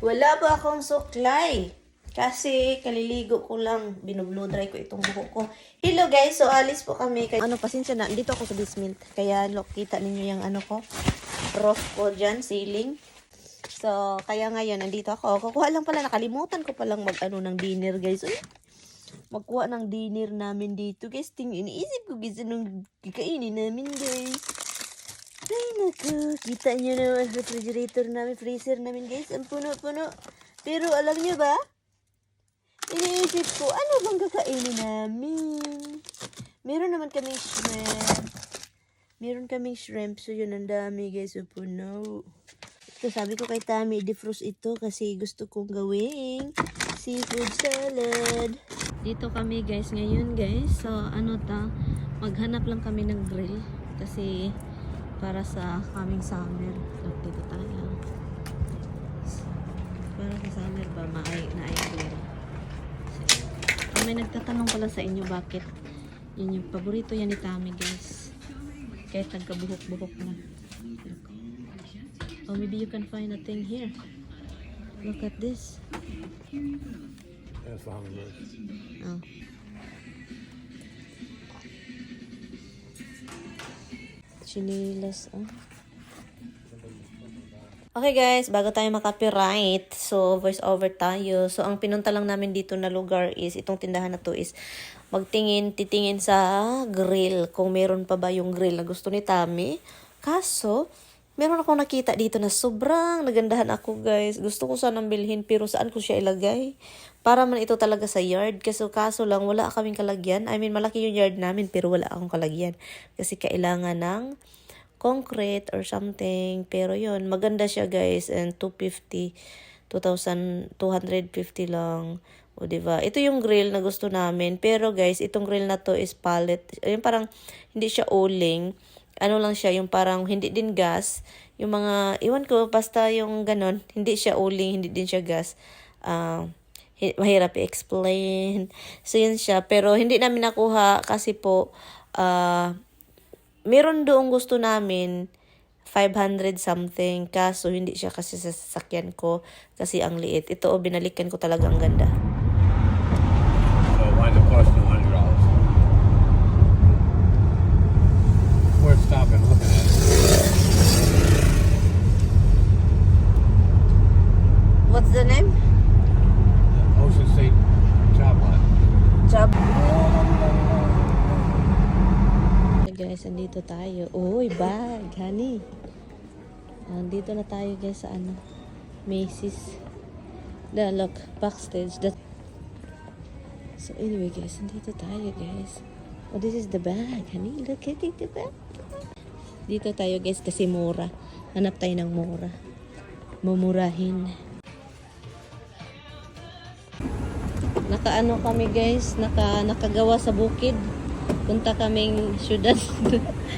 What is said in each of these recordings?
Wala ba akong suklay? Kasi kaliligo ko lang, binublow dry ko itong buhok ko. Hello guys, so alis po kami. Pasensya na, dito ako sa basement. Kaya look, kita ninyo yung ko, roof ko dyan, ceiling. So, kaya ngayon, nandito ako. Kukuha lang pala, nakalimutan ko palang ng dinner guys. Uy, magkuha ng dinner namin dito guys. Iniisip ko guys, anong kikainin namin guys. Ay naku, kita nyo naman refrigerator namin, freezer namin guys. Ang puno-puno. Pero alam nyo ba? Iniisip ko, ano bang kakainin namin? Meron naman kaming shrimp. Meron kaming shrimp. So yun, ang dami guys. So puno. So sabi ko kay Tami, defrost ito kasi gusto kong gawing seafood salad. Dito kami guys ngayon guys. So maghanap lang kami ng grill. Kasi para sa coming summer. So, dito tayo. Para sa summer ba, na-grill. May nagtatanong pala sa inyo bakit yun yung paborito yan ni Tami guys, kahit nagkabuhok-buhok na. Oh, maybe you can find a thing here. Look at this. That's for hummingbirds. Oh. Chinilas, oh. Okay guys, bago tayo makapiright, so voice over tayo. So ang pinunta lang namin dito na lugar is, itong tindahan na to is, titingin sa grill, kung meron pa ba yung grill na gusto ni Tami. Kaso, meron akong nakita dito na sobrang nagandahan ako guys. Gusto ko sanang bilhin pero saan ko siya ilagay? Para man ito talaga sa yard. Kaso lang, wala kaming kalagyan. I mean, malaki yung yard namin pero wala akong kalagyan. Kasi kailangan ng concrete or something. Pero yun, maganda siya guys. And 250 lang. O diba? Ito yung grill na gusto namin. Pero guys, itong grill na to is pallet. Yung parang hindi siya uling. Ano lang siya, yung parang hindi din gas. Yung mga, iwan ko, basta yung ganon. Hindi siya uling, hindi din siya gas. Mahirap i-explain. So yun siya. Pero hindi namin nakuha kasi po, meron doong gusto namin 500 something, kaso hindi siya kasi sa sasakyan ko kasi ang liit. Ito binalikan ko talaga, ang ganda. So why the cost $200? We're stopping looking at it. What's the name? Ocean State Job Lot. Job. Hey guys, andito tayo. Uy, bag, honey. Andito na tayo guys sa Macy's. Look, backstage. So anyway guys, andito tayo guys. Oh, this is the bag, honey. Look at it, the bag. Dito tayo guys kasi mura. Hanap tayo ng mura. Mumurahin. Nakaano kami guys, nakagawa sa bukid. Punta kaming syudad.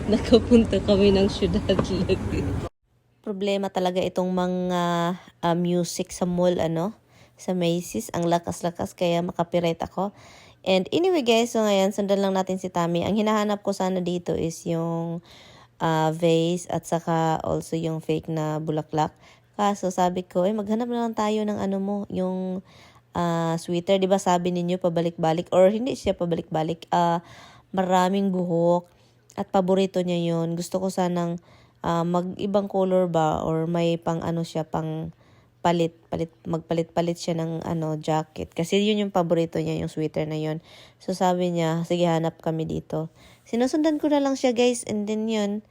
Nakapunta kami ng syudad. Problema talaga itong mga music sa mall, sa Macy's. Ang lakas-lakas, kaya makapiright ako. And anyway guys, so ngayon, sundan lang natin si Tami. Ang hinahanap ko sana dito is yung vase at saka also yung fake na bulaklak. Kaso sabi ko, maghanap na lang tayo ng yung sweater. Diba sabi ninyo, pabalik-balik, or hindi siya pabalik-balik, maraming buhok at paborito niya yun. Gusto ko sanang mag-ibang color ba, or may pang siya, pang magpalit-palit siya ng jacket. Kasi yun yung paborito niya, yung sweater na yun. So sabi niya, sige hanap kami dito. Sinusundan ko na lang siya guys, and then yun,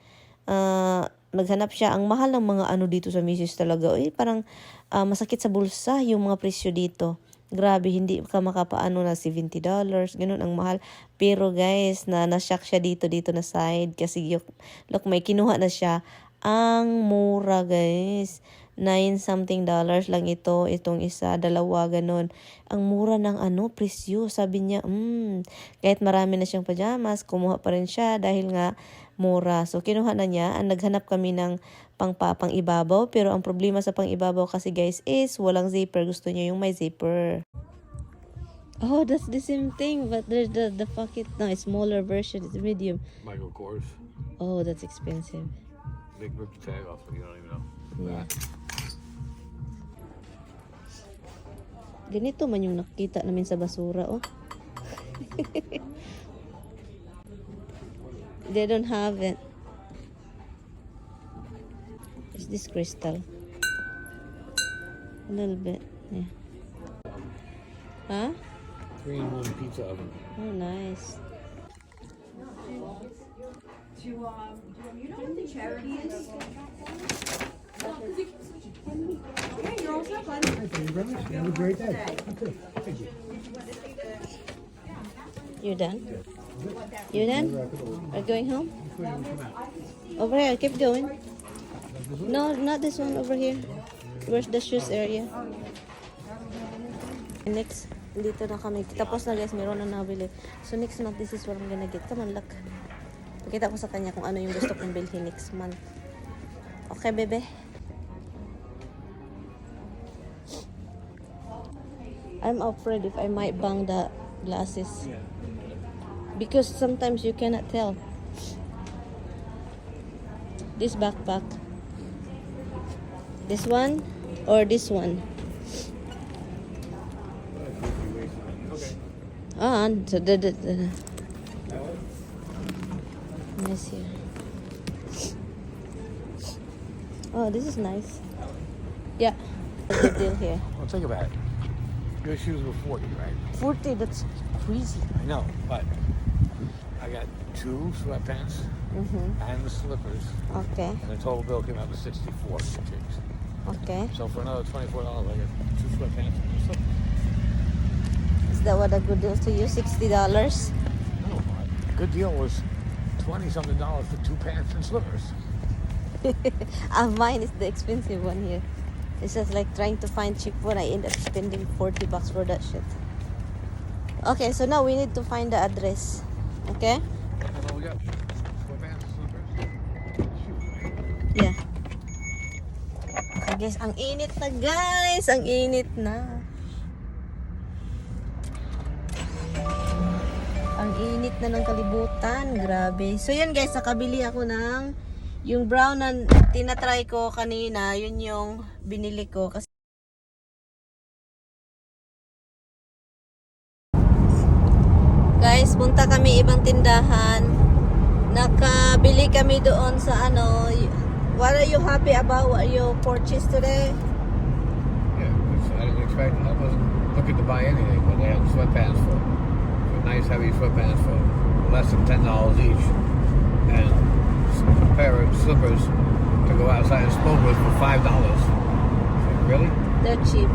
naghanap siya. Ang mahal ng mga dito sa Macy's talaga. Parang masakit sa bulsa yung mga presyo dito. Grabe, hindi ka makapaano na $70. Ganun ang mahal. Pero guys, na-shock siya dito na side. Kasi look, may kinuha na siya. Ang mura guys. $9 something lang ito. Itong isa, dalawa, ganun. Ang mura ng presyo. Sabi niya, kahit marami na siyang pajamas, kumuha pa rin siya dahil nga mura. So, kinuha na niya. Naghanap kami ng pang ibabaw. Pero ang problema sa pang ibabaw kasi guys is walang zipper. Gusto niya yung may zipper. Oh, that's the same thing. But there's the pocket now. Smaller version. It's medium. Michael Kors. Oh, that's expensive. They ripped the tag off, so you don't even know. Yeah. Ganito man yung nakita namin sa basura, oh. They don't have it. Is this crystal? A little bit, yeah. Huh? 3-in-1 pizza oven. Oh, nice. You know what the charity is? Yeah, you're all set, bud. Thank you very much. Have a great day. Okay. Thank you. You done? You done? Are you going home? Over here, keep going. No, not this one over here. Where's the shoes area? And next, dito na kami. Tapos na guys, meron na nabili. So next month, this is what I'm gonna get. Come on, look. Pakita ko sa kanya kung ano yung gusto kong bilhin next month. Okay, bebe? I'm afraid if I might bang the glasses. Because sometimes you cannot tell. This backpack. This one or this one? Ah, let me see. Oh, this is nice. Yeah, a good deal here. Well, think about it. Your shoes were 40, right? 40, that's crazy. I know, but I got 2 sweatpants and the slippers, Okay, and the total bill came out to 64 chicks. okay. So for another $24, I got 2 sweatpants and a slipper. Is that what a good deal to you? $60? No, a good deal was $20-something for 2 pants and slippers. Mine is the expensive one here. It's just like trying to find cheap one. I end up spending $40 for that shit. Okay, so now we need to find the address. Okay? And then we got sweatpants, slippers, shoes. Yeah. So guys, ang init na guys. Ang init na. Ang init na ng kalibutan. Grabe. So yun guys, nakabili ako ng yung brown na tinatry ko kanina. Yun yung binili ko. Kasi guys, punta kami ibang tindahan. Nakabili kami doon sa ano. What are you happy about? What you purchased today? Yeah, which I didn't expect. I wasn't looking to buy anything, but they had sweatpants for nice heavy sweatpants for less than $10 each, and a pair of slippers to go outside and smoke with for $5. Like, really? They're cheap.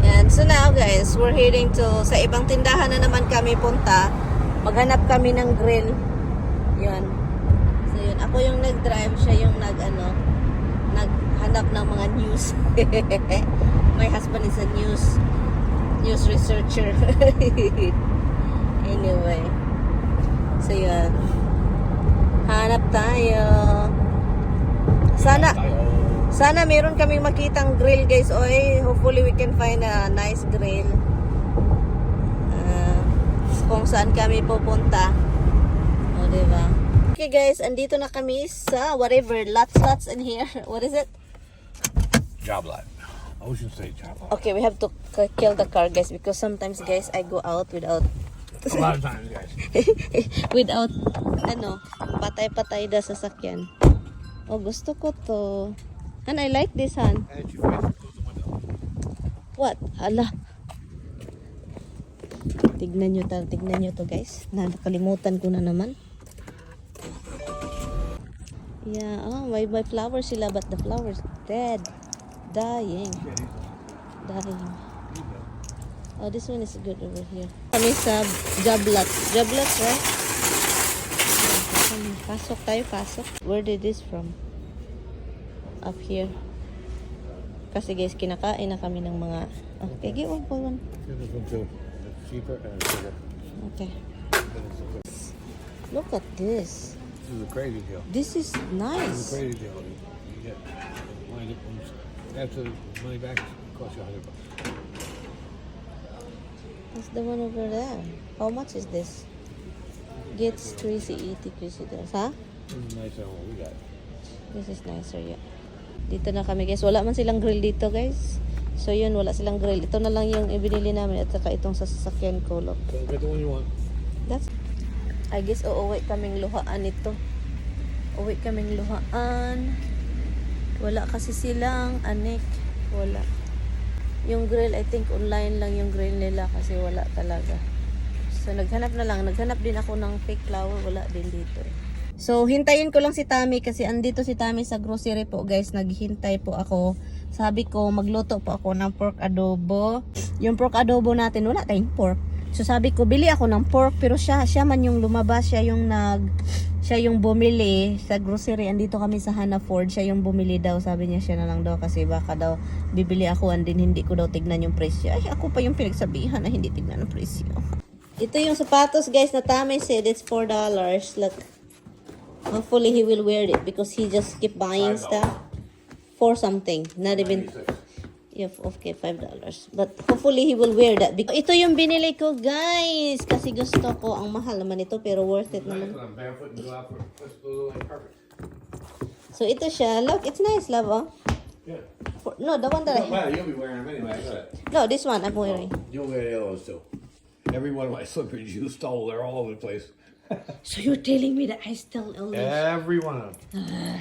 And so now guys, we're heading to sa ibang tindahan na naman kami punta. Maghanap kami ng grill. Yun. So yun, ako yung nag-drive, siya yung naghanap ng mga news. My husband is a news researcher. Anyway. So yun. Hanap tayo. Sana meron kaming makitang grill guys. Oy, hopefully we can find a nice grill. Kung saan kami pupunta. O, diba? Okay guys, andito na kami sa whatever. Lots in here. What is it? Job lot. Ocean State job lot. Okay, we have to kill the car guys because sometimes guys I go out without A lot of times, guys. without patay-patay da sasakyan. Oh, gusto ko to. And I like this, Han. And you face it, close the window. What? Hala. Tignan nyo to guys. Nakalimutan ko na naman. Yeah, oh, may flowers sila but the flowers dead. Dying. Oh, this one is good over here. Kami sa Joblots. Joblots, right? Pasok tayo, pasok. Where did this from? Up here. Kasi guys, kinakain na kami ng mga... Okay, give one for one. This one too. It's cheaper and it's bigger. Okay. And it's a- Look at this. This is a crazy deal. This is This is a nice. crazy deal. You get wind up after the money back, it costs you $100. That's the one over there. How much is this? Gets crazy, eaty, crazy does. Huh? This is nicer than what we got. This is nicer, yeah. Dito na kami guys. Wala man silang grill dito guys. So yun, wala silang grill. Ito na lang yung ibinili namin at saka itong sa sasakyan ko. Look. So get the one you want. That's, I guess uuwi kaming luhaan ito. Uwi kaming luhaan. Wala kasi silang anik. Wala. Yung grill, I think online lang yung grill nila kasi wala talaga. So naghanap na lang. Naghanap din ako ng fake flour. Wala din dito eh. So hintayin ko lang si Tami kasi andito si Tami sa grocery po guys. Naghihintay po ako. Sabi ko magluto po ako ng pork adobo. Yung pork adobo natin wala tayong pork. So sabi ko bili ako ng pork pero siya man yung lumabas, siya yung bumili sa grocery. Andito kami sa Hannaford, siya yung bumili daw. Sabi niya siya na lang daw kasi baka daw bibili ako and din hindi ko daw tignan yung presyo. Ay ako pa yung pinagsabihan na hindi tignan ang presyo. Ito yung sapatos guys na Tami said it's $4. Look. Hopefully he will wear it because he just keep buying stuff for something. Not even yeah, okay, $5. But hopefully he will wear that. Ito yung binili ko, guys. Kasi gusto ko. Ang mahal naman ito, pero worth it naman. I'm barefoot and go out for like carpet. So ito siya. Look, it's nice, love, oh. Yeah. No, the one that I No matter, you'll be wearing them anyway. No, this one I'm wearing. You'll wear the others too. Every one of my slippers you stole, they're all over the place. So you're telling me that I still own this? Every one of them.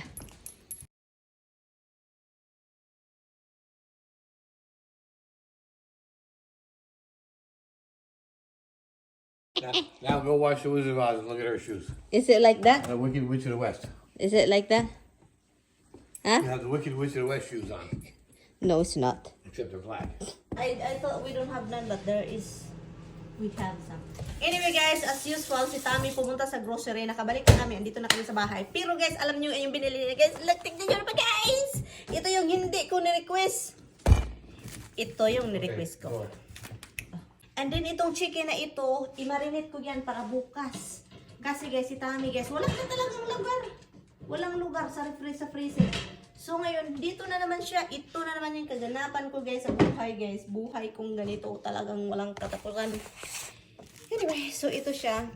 Now go watch the Wizard of Oz and look at her shoes. Is it like that? The Wicked Witch of the West. Is it like that? Huh? You have the Wicked Witch of the West shoes on, No, it's not. except they're black. I thought we don't have none, but we have some. Anyway guys, as usual, si Tami pumunta sa grocery. Nakabalik na kami. Andito na kami sa bahay. Pero guys, alam nyo yung binili niya guys. Look, tignan nyo pa guys. Ito yung hindi ko ni-request. Ito yung ni-request ko. And then itong chicken na ito, i-marinate ko yan para bukas. Kasi guys, si Tami guys, wala na talagang lugar. Walang lugar sa freezer. So ngayon, dito na naman siya. Ito na naman yung kaganapan ko guys sa buhay guys. Buhay kong ganito, talagang walang katapusan. Anyway, so ito siya.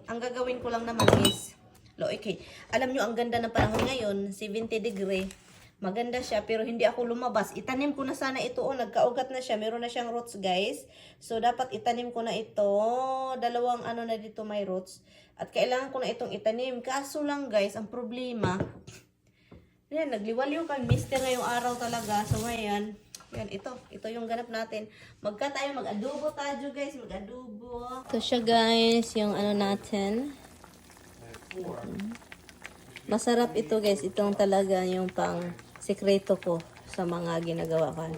Ang gagawin ko lang naman is, okay, alam nyo ang ganda ng panahon ngayon, 70 degree. Maganda siya pero hindi ako lumabas. Itanim ko na sana ito. Nagkaugat na siya. Meron na siyang roots guys. So dapat itanim ko na ito. Dalawang ano na dito may roots. At kailangan ko na itong itanim. Kaso lang guys, ang problema, yan, nagliwaliw kami. Mister ngayong araw talaga. So ngayon, yan, ito yung ganap natin. Mag-adobo tayo guys. Mag-adobo. Ito siya guys, yung ano natin. Masarap ito guys. Itong talaga yung pang sekreto ko sa mga ginagawa ko.